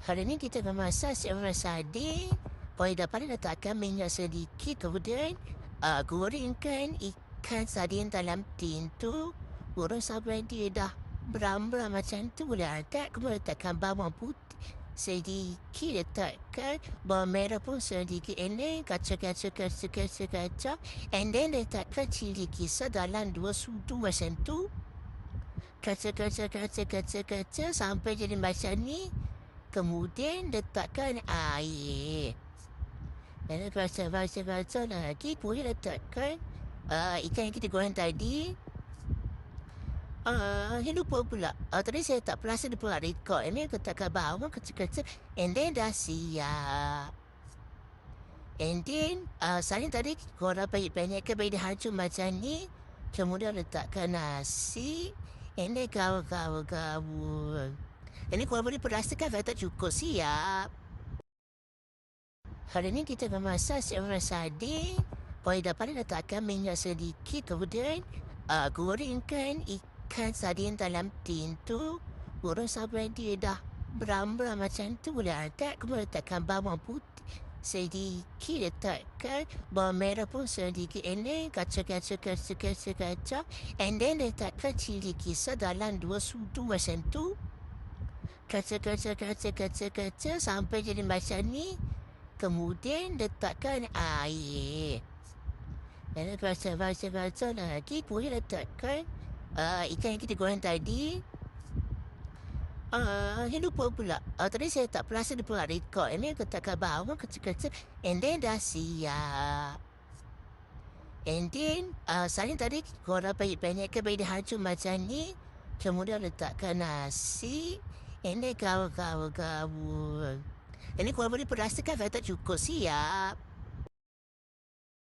Hari ini kita memasak seorang sardin. Boleh dapat letakkan minyak sedikit, kemudian gorengkan ikan sardin dalam tin tu. Goreng sampai dia dah brown-brown macam tu, boleh angkat. Kemudian letakkan bawang putih sedikit, letakkan bawang merah pun sedikit, and then kacang. And then letakkan cili kisar dalam 2 sudu macam tu. Kacang sampai jadi macam ni. Kemudian letakkan air. Dan baca lagi. Kemudian letakkan ikan yang kita goreng tadi. Saya lupa pula. Tadi saya tak perasan dia pula record. Ini letakkan bawang kecil-kecil. And then dah siap. And then saya tadi korang banyak-banyakkan bagi dia hancur macam ni. Kemudian letakkan nasi. And then gawur. Ini korang boleh perasakan saya tak cukup siap. Hari ini kita memasak seorang sardin. Boleh dapat letakkan minyak sedikit, kemudian gorengkan ikan sardin dalam tin tu. Goreng sampai dia dah brown-brown macam tu, boleh angkat. Kemudian letakkan bawang putih sedikit, letakkan bawang merah pun sedikit, and then kacang. And then letakkan cili kisar dalam 2 sudu macam tu. Kacang sampai jadi macam ni. Kemudian letakkan air. Dan baca lagi. Kemudian letakkan ikan yang kita goreng tadi. Saya lupa pula. Tadi saya tak perasan dia pula record. Ini letakkan bawang kecil-kecil. And then dah siap. And then saya tadi korang banyak-banyakkan bagi dia hancur macam ni. Kemudian letakkan nasi. And then gawur. Ini korang boleh perasakan saya tak cukup siap.